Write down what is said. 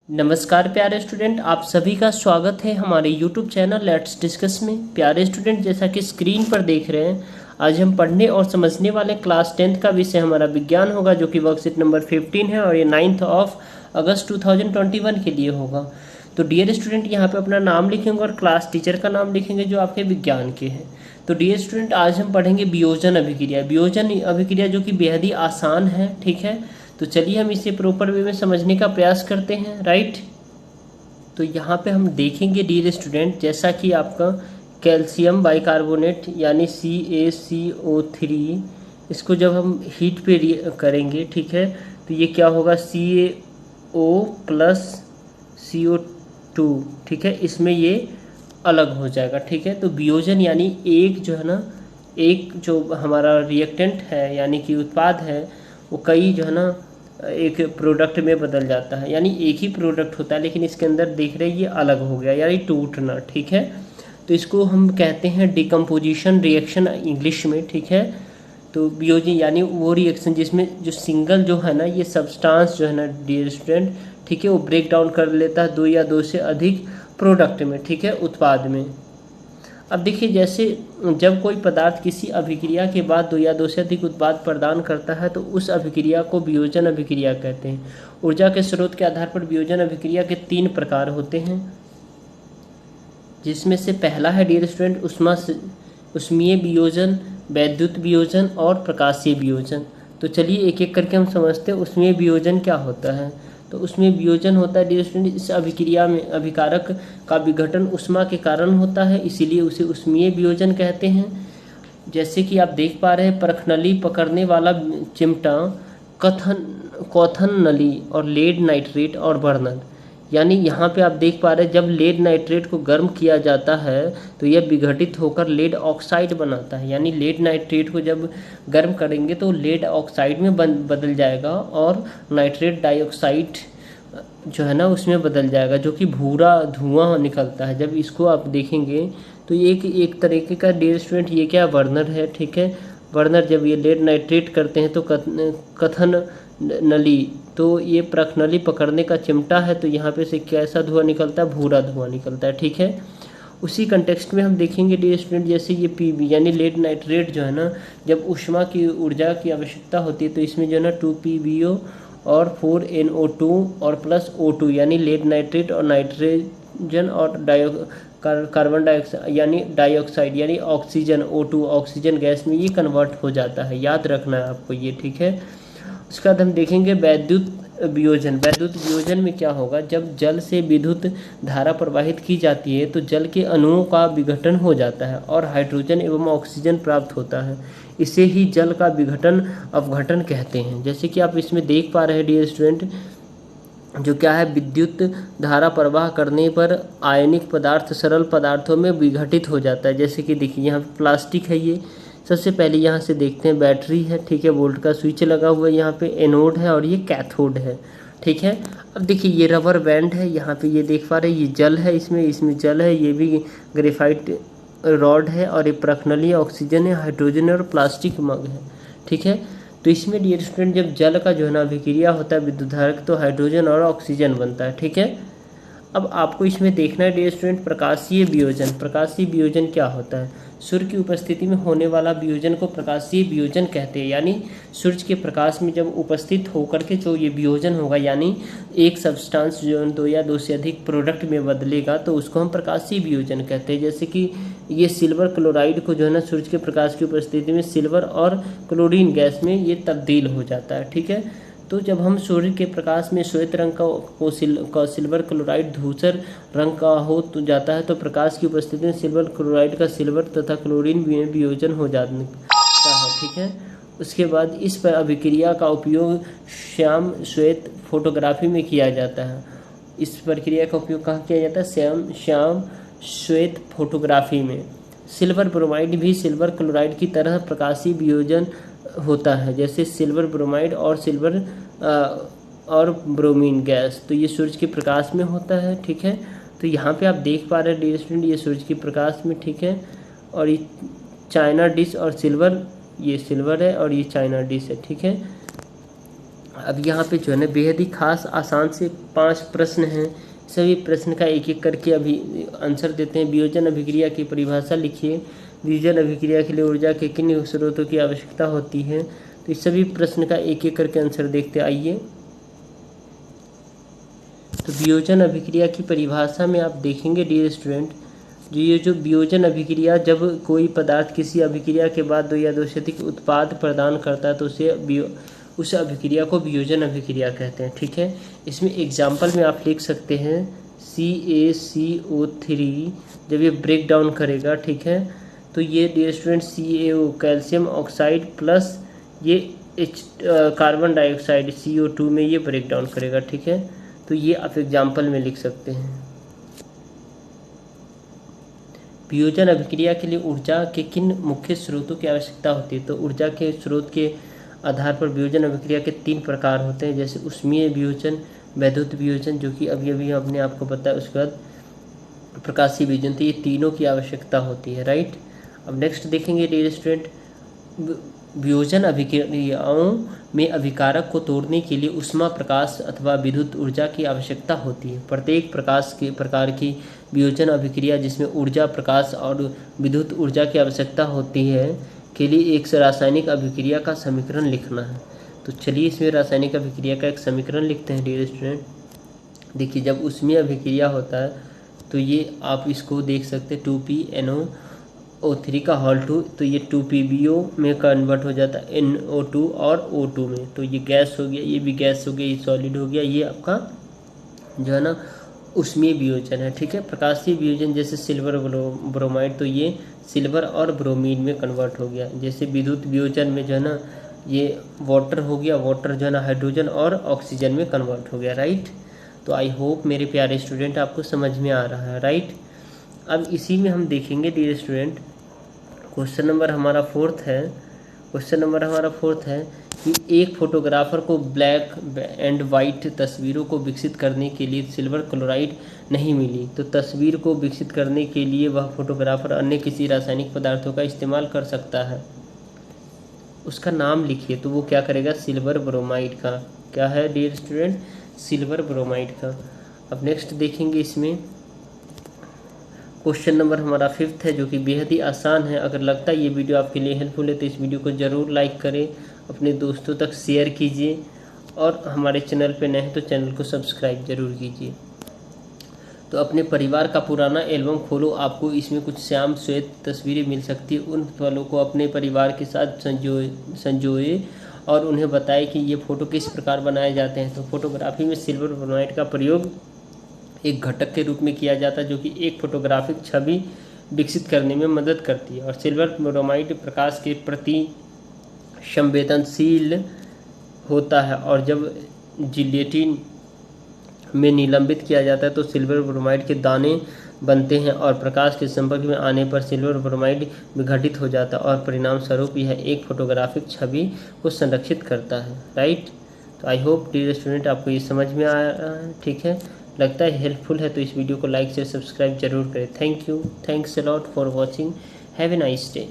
नमस्कार प्यारे स्टूडेंट, आप सभी का स्वागत है हमारे YouTube चैनल लेट्स डिस्कस में। प्यारे स्टूडेंट, जैसा कि स्क्रीन पर देख रहे हैं, आज हम पढ़ने और समझने वाले क्लास 10th का विषय हमारा विज्ञान होगा, जो कि वर्कशीट नंबर 15 है और ये 9 अगस्त 2021 के लिए होगा। तो डियर स्टूडेंट, यहाँ पे अपना नाम लिखेंगे और क्लास टीचर का नाम लिखेंगे जो आपके विज्ञान के हैं। तो डियर स्टूडेंट, आज हम पढ़ेंगे वियोजन अभिक्रिया। वियोजन अभिक्रिया जो कि बेहद ही आसान है, ठीक है। तो चलिए हम इसे प्रॉपर वे में समझने का प्रयास करते हैं, राइट। तो यहाँ पे हम देखेंगे डियर स्टूडेंट, जैसा कि आपका कैल्शियम बाइकार्बोनेट यानी CaCO3, इसको जब हम हीट पे करेंगे, ठीक है, तो ये क्या होगा, CaO प्लस CO2, ठीक है, इसमें ये अलग हो जाएगा, ठीक है। तो वियोजन यानी एक जो है ना, एक जो हमारा रिएक्टेंट है यानी कि उत्पाद है, वो कई जो है ना एक प्रोडक्ट में बदल जाता है। यानी एक ही प्रोडक्ट होता है लेकिन इसके अंदर देख रहे हैं ये अलग हो गया, यानी टूटना, ठीक है। तो इसको हम कहते हैं डिकम्पोजिशन रिएक्शन इंग्लिश में, ठीक है। तो वियोजन यानी वो रिएक्शन जिसमें जो सिंगल जो है ना ये सब्सटेंस जो है ना डियर स्टूडेंट, ठीक है, वो ब्रेक डाउन कर लेता है दो या दो से अधिक प्रोडक्ट में, ठीक है, उत्पाद में। अब देखिए, जैसे जब कोई पदार्थ किसी अभिक्रिया के बाद दो या दो से अधिक उत्पाद प्रदान करता है तो उस अभिक्रिया को वियोजन अभिक्रिया कहते हैं। ऊर्जा के स्रोत के आधार पर वियोजन अभिक्रिया के 3 प्रकार होते हैं, जिसमें से पहला है डियर स्टूडेंट उष्मीय वियोजन, वैद्युत वियोजन और प्रकाशीय वियोजन। तो चलिए एक एक करके हम समझते हैं उष्मीय वियोजन क्या होता है। तो उसमें वियोजन होता है डियर स्टूडेंट, इस अभिक्रिया में अभिकारक का विघटन उष्मा के कारण होता है, इसीलिए उसे उष्मीय वियोजन कहते हैं। जैसे कि आप देख पा रहे हैं, परखनली पकड़ने वाला चिमटा, कॉथन नली और लेड नाइट्रेट और बर्नर। यानी यहाँ पे आप देख पा रहे हैं, जब लेड नाइट्रेट को गर्म किया जाता है तो यह विघटित होकर लेड ऑक्साइड बनाता है। यानी लेड नाइट्रेट को जब गर्म करेंगे तो लेड ऑक्साइड में बदल जाएगा और नाइट्रेट डाइऑक्साइड जो है ना उसमें बदल जाएगा, जो कि भूरा धुआं निकलता है। जब इसको आप देखेंगे तो ये एक तरीके का डियर स्टूडेंट ये क्या बर्नर है, ठीक है। बर्नर जब ये लेड नाइट्रेट करते हैं तो कथन नली, तो ये प्रखनली पकड़ने का चिमटा है, तो यहाँ पे से कैसा धुआं निकलता है, भूरा धुआं निकलता है, ठीक है। उसी कंटेक्स्ट में हम देखेंगे डियर स्टूडेंट, जैसे ये PB यानी लेड नाइट्रेट जो है ना, जब ऊष्मा की ऊर्जा की आवश्यकता होती है तो इसमें जो है ना 2PbO और 4NO2 और प्लस O2 यानी लेड नाइट्रेट और नाइट्रोजन और कार्बन डाइऑक्साइड यानी डाइऑक्साइड यानी ऑक्सीजन O2 ऑक्सीजन गैस में ये कन्वर्ट हो जाता है। याद रखना है आपको ये, ठीक है। उसके बाद हम देखेंगे वैद्युत वियोजन। वैद्युत वियोजन में क्या होगा, जब जल से विद्युत धारा प्रवाहित की जाती है तो जल के अणुओं का विघटन हो जाता है और हाइड्रोजन एवं ऑक्सीजन प्राप्त होता है। इसे ही जल का विघटन अवघटन कहते हैं। जैसे कि आप इसमें देख पा रहे हैं डियर स्टूडेंट, जो क्या है, विद्युत धारा प्रवाह करने पर आयनिक पदार्थ सरल पदार्थों में विघटित हो जाता है। जैसे कि देखिए यहाँ प्लास्टिक है, ये सबसे पहले यहाँ से देखते हैं बैटरी है, ठीक है, वोल्ट का स्विच लगा हुआ है, यहाँ पे एनोड है और ये कैथोड है, ठीक है। अब देखिए ये रबर बैंड है, यहाँ पे ये देख पा रहे हैं, ये जल है, इसमें जल है, ये भी ग्रेफाइट रॉड है और ये प्रखनली ऑक्सीजन है, हाइड्रोजन और प्लास्टिक मग है, ठीक है। तो इसमें डियर स्टूडेंट जब जल का जो है ना अभिक्रिया होता है विद्युत धारक, तो हाइड्रोजन और ऑक्सीजन बनता है, ठीक है। अब आपको इसमें देखना है डियर स्टूडेंट प्रकाशीय वियोजन। प्रकाशीय वियोजन क्या होता है, सूर्य की उपस्थिति में होने वाला वियोजन को प्रकाशीय वियोजन कहते हैं। यानी सूर्य के प्रकाश में जब उपस्थित होकर के जो ये वियोजन होगा, यानी एक सब्सटेंस जो दो या दो से अधिक प्रोडक्ट में बदलेगा, तो उसको हम प्रकाशीय वियोजन कहते हैं। जैसे कि ये सिल्वर क्लोराइड को जो है ना सूर्य के प्रकाश की उपस्थिति में सिल्वर और क्लोरीन गैस में ये तब्दील हो जाता है, ठीक है। तो जब हम सूर्य के प्रकाश में श्वेत रंग का सिल्वर क्लोराइड धूसर रंग का हो तो जाता है, तो प्रकाश की उपस्थिति में सिल्वर क्लोराइड का सिल्वर तथा क्लोरीन में वियोजन हो जाता है, ठीक है। उसके बाद इस पर अभिक्रिया का उपयोग श्याम श्वेत फोटोग्राफी में किया जाता है। इस प्रक्रिया का उपयोग कहाँ किया जाता है, श्याम श्वेत फोटोग्राफी में। सिल्वर ब्रोमाइड भी सिल्वर क्लोराइड की तरह प्रकाशीय वियोजन होता है, जैसे सिल्वर ब्रोमाइड और सिल्वर और ब्रोमीन गैस, तो ये सूरज के प्रकाश में होता है, ठीक है। तो यहाँ पे आप देख पा रहे हैं डियर स्टूडेंट, ये सूरज के प्रकाश में, ठीक है। और ये चाइना डिश और सिल्वर, ये सिल्वर है और ये चाइना डिश है, ठीक है। अब यहाँ पे जो है ना बेहद ही खास आसान से 5 प्रश्न हैं। सभी प्रश्न का एक एक करके अभी आंसर देते हैं। वियोजन अभिक्रिया की परिभाषा लिखिए। वियोजन अभिक्रिया के लिए ऊर्जा के किन स्रोतों की आवश्यकता होती है। तो इस सभी प्रश्न का एक एक करके आंसर देखते आइए। तो वियोजन अभिक्रिया की परिभाषा में आप देखेंगे डियर स्टूडेंट, ये जो वियोजन अभिक्रिया, जब कोई पदार्थ किसी अभिक्रिया के बाद 2 या 2 से अधिक उत्पाद प्रदान करता है तो उस अभिक्रिया को वियोजन अभिक्रिया कहते हैं। ठीक है, इसमें एग्जाम्पल में आप लिख सकते हैं CaCO3 जब ये ब्रेक डाउन करेगा, ठीक है, तो ये dear student CaO calcium oxide plus ये कार्बन डाइऑक्साइड CO2 में ये ब्रेक डाउन करेगा। ठीक है, तो ये आप एग्जाम्पल में लिख सकते हैं। वियोजन अभिक्रिया के लिए ऊर्जा के किन मुख्य स्रोतों की आवश्यकता होती है। तो ऊर्जा के स्रोत के आधार पर वियोजन अभिक्रिया के 3 प्रकार होते हैं, जैसे ऊष्मीय वियोजन, वैद्युत वियोजन जो कि अभी अभी हमने आपको बताया, उसके बाद प्रकाशीय वियोजन। तो ये तीनों की आवश्यकता होती है, राइट। अब नेक्स्ट देखेंगे डियर स्टूडेंट, वियोजन अभिक्रियाओं में अभिकारक को तोड़ने के लिए ऊष्मा, प्रकाश अथवा विद्युत ऊर्जा की आवश्यकता होती है। प्रत्येक प्रकार की वियोजन अभिक्रिया जिसमें ऊर्जा, प्रकाश और विद्युत ऊर्जा की आवश्यकता होती है के लिए एक रासायनिक अभिक्रिया का समीकरण लिखना है। तो चलिए इसमें रासायनिक अभिक्रिया का एक समीकरण लिखते हैं डियर स्टूडेंट। देखिए, जब उसमें अभिक्रिया होता है तो ये आप इसको देख सकते हैं 2PnO3 का होल 2, तो ये 2PbO में कन्वर्ट हो जाता है NO2 और O2 में। तो ये गैस हो गया, ये भी गैस हो गया, ये सॉलिड हो गया। ये आपका जो है ना ऊष्मीय वियोजन है। ठीक है, प्रकाशीय वियोजन जैसे सिल्वर ब्रोमाइड, तो ये सिल्वर और ब्रोमीन में कन्वर्ट हो गया। जैसे विद्युत वियोजन में जो है ना ये वाटर हो गया, वाटर जो है ना हाइड्रोजन और ऑक्सीजन में कन्वर्ट हो गया, राइट। तो आई होप मेरे प्यारे स्टूडेंट आपको समझ में आ रहा है, राइट। अब इसी में हम देखेंगे डियर स्टूडेंट, क्वेश्चन नंबर हमारा फोर्थ है कि एक फोटोग्राफर को ब्लैक एंड वाइट तस्वीरों को विकसित करने के लिए सिल्वर क्लोराइड नहीं मिली, तो तस्वीर को विकसित करने के लिए वह फोटोग्राफर अन्य किसी रासायनिक पदार्थों का इस्तेमाल कर सकता है। उसका नाम लिखिए। तो वो क्या करेगा, सिल्वर ब्रोमाइड का। क्या है डियर स्टूडेंट, सिल्वर ब्रोमाइड का। अब नेक्स्ट देखेंगे, इसमें क्वेश्चन नंबर हमारा 5th है जो कि बेहद ही आसान है। अगर लगता है ये वीडियो आपके लिए हेल्पफुल है तो इस वीडियो को ज़रूर लाइक करें, अपने दोस्तों तक शेयर कीजिए, और हमारे चैनल पे नए हैं तो चैनल को सब्सक्राइब जरूर कीजिए। तो अपने परिवार का पुराना एल्बम खोलो, आपको इसमें कुछ श्याम श्वेत तस्वीरें मिल सकती है। उन पलों को अपने परिवार के साथ संजोए और उन्हें बताएं कि ये फ़ोटो किस प्रकार बनाए जाते हैं। तो फोटोग्राफी में सिल्वर ब्रोमाइड का प्रयोग एक घटक के रूप में किया जाता है जो कि एक फोटोग्राफिक छवि विकसित करने में मदद करती है। और सिल्वर ब्रोमाइड प्रकाश के प्रति संवेदनशील होता है, और जब जिलेटिन में निलंबित किया जाता है तो सिल्वर ब्रोमाइड के दाने बनते हैं, और प्रकाश के संपर्क में आने पर सिल्वर ब्रोमाइड विघटित हो जाता है, और परिणाम स्वरूप यह एक फोटोग्राफिक छवि को संरक्षित करता है, राइट। तो आई होप डियर स्टूडेंट आपको ये समझ में आ रहा है, ठीक है। लगता है हेल्पफुल है तो इस वीडियो को लाइक से सब्सक्राइब जरूर करें। Thank you, thanks a lot for watching, have a nice day.